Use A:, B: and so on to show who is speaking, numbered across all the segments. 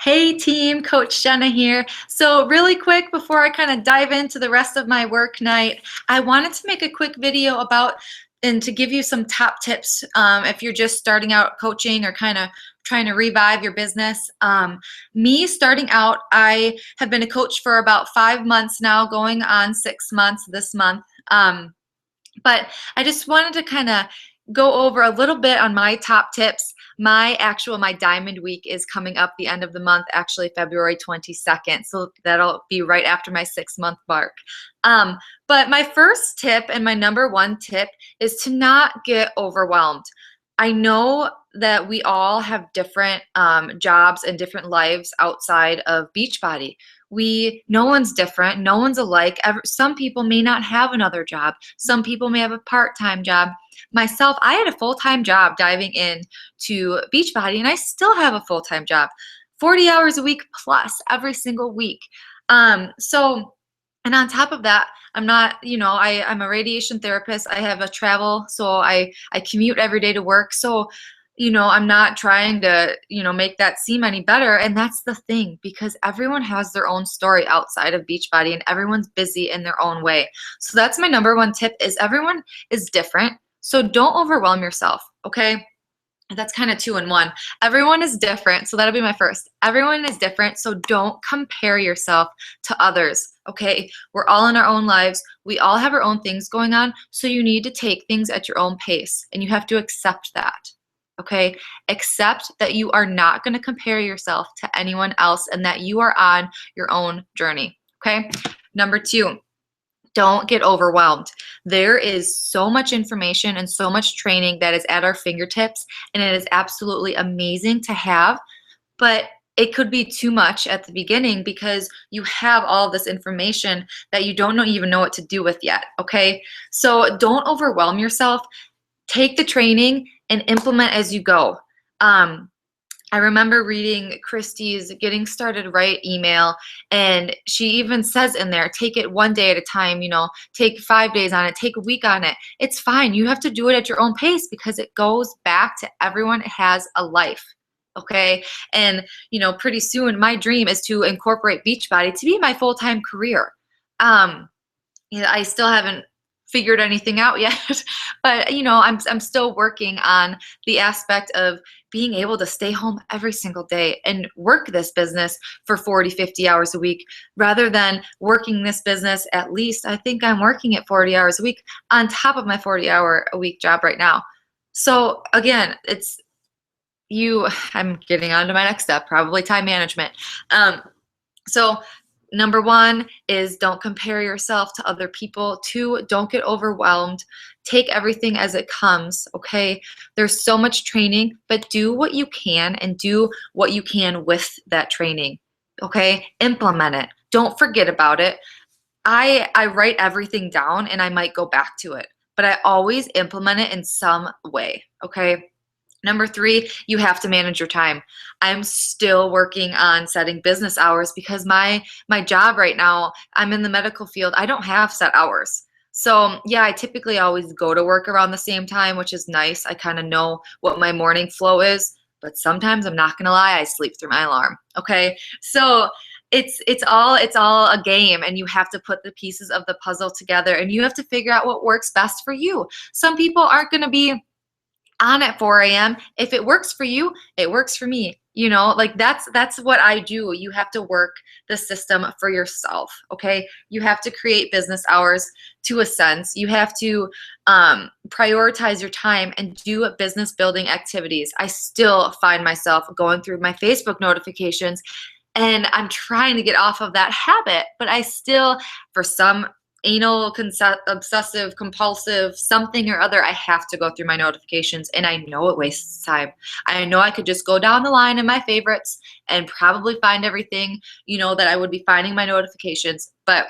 A: Hey team, Coach Jenna here. So really quick before I kind of dive into the rest of my work night, I wanted to make a quick video about and to give you some top tips if you're just starting out coaching or kind of trying to revive your business. Me starting out, I have been a coach for about 5 months now, going on 6 months this month. But I just wanted to kind of go over a little bit on my top tips. My diamond week is coming up the end of the month, actually February 22nd. So that'll be right after my 6 month mark. But my first tip and my number one tip is to not get overwhelmed. I know that we all have different jobs and different lives outside of Beachbody. No one's different, no one's alike. Some people may not have another job. Some people may have a part-time job. Myself, I had a full-time job diving in to Beachbody, and I still have a full-time job, 40 hours a week plus every single week. And on top of that, I'm not, I'm a radiation therapist. I have a travel, so I commute every day to work. So, I'm not trying to, make that seem any better. And that's the thing, because everyone has their own story outside of Beachbody and everyone's busy in their own way. So that's my number one tip is everyone is different. So don't overwhelm yourself, okay? That's kind of 2 in 1. Everyone is different, so that'll be my first. Everyone is different, so don't compare yourself to others, okay? We're all in our own lives. We all have our own things going on, so you need to take things at your own pace, and you have to accept that, okay? Accept that you are not going to compare yourself to anyone else and that you are on your own journey, okay? Number 2. Don't get overwhelmed. There is so much information and so much training that is at our fingertips, and it is absolutely amazing to have, but it could be too much at the beginning because you have all this information that you don't even know what to do with yet, okay? So don't overwhelm yourself. Take the training and implement as you go. I remember reading Christie's Getting Started Right email, and she even says in there, take it one day at a time, take 5 days on it, take a week on it. It's fine. You have to do it at your own pace because it goes back to everyone has a life. Okay. And, pretty soon my dream is to incorporate Beachbody to be my full-time career. I still haven't figured anything out yet, but I'm still working on the aspect of being able to stay home every single day and work this business for 40, 50 hours a week rather than working this business. At least I think I'm working at 40 hours a week on top of my 40-hour a week job right now. So again, I'm getting on to my next step, probably time management. So number 1 is don't compare yourself to other people. 2, don't get overwhelmed. Take everything as it comes, okay? There's so much training, but do what you can and do what you can with that training, okay? Implement it. Don't forget about it. I write everything down and I might go back to it, but I always implement it in some way, okay? Number 3, you have to manage your time. I'm still working on setting business hours because my job right now, I'm in the medical field. I don't have set hours. So yeah, I typically always go to work around the same time, which is nice. I kind of know what my morning flow is, but sometimes I'm not gonna lie, I sleep through my alarm. Okay, so it's all a game, and you have to put the pieces of the puzzle together, and you have to figure out what works best for you. Some people aren't gonna be on at 4 a.m. If it works for you, it works for me. That's what I do. You have to work the system for yourself, okay? You have to create business hours to a sense. You have to prioritize your time and do business building activities. I still find myself going through my Facebook notifications, and I'm trying to get off of that habit, but I still, for some obsessive compulsive something or other, I have to go through my notifications, and I know it wastes time. I know I could just go down the line in my favorites and probably find everything that I would be finding my notifications, but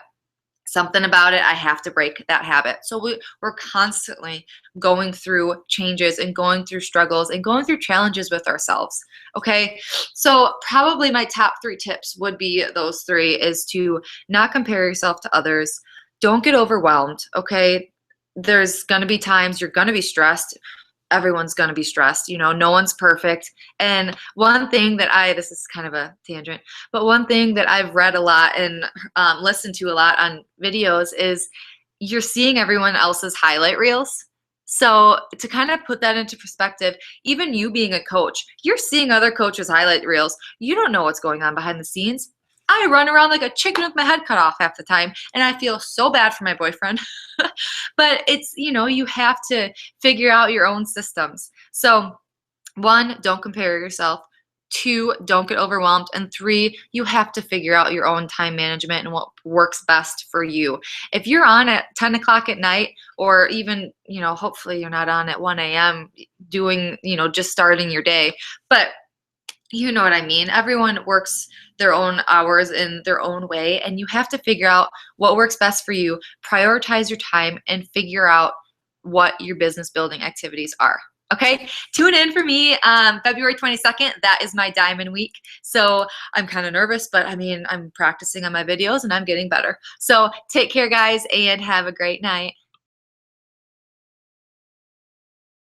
A: something about it, I have to break that habit. So we're constantly going through changes and going through struggles and going through challenges with ourselves, okay? So probably my top 3 tips would be those 3, is to not compare yourself to others. Don't get overwhelmed, okay? There's going to be times you're going to be stressed. everyone's going to be stressed. No one's perfect. And one thing that this is kind of a tangent, but one thing that I've read a lot and listened to a lot on videos is you're seeing everyone else's highlight reels. So to kind of put that into perspective, even you being a coach, you're seeing other coaches' highlight reels. You don't know what's going on behind the scenes. I run around like a chicken with my head cut off half the time, and I feel so bad for my boyfriend. But it's, you have to figure out your own systems. So 1, don't compare yourself. 2, don't get overwhelmed. And 3, you have to figure out your own time management and what works best for you. If you're on at 10 o'clock at night, or even, hopefully you're not on at 1 a.m. doing, just starting your day, but you know what I mean. Everyone works their own hours in their own way, and you have to figure out what works best for you, prioritize your time, and figure out what your business building activities are. Okay, tune in for me February 22nd. That is my diamond week. So I'm kind of nervous, but I mean, I'm practicing on my videos and I'm getting better. So take care, guys, and have a great night.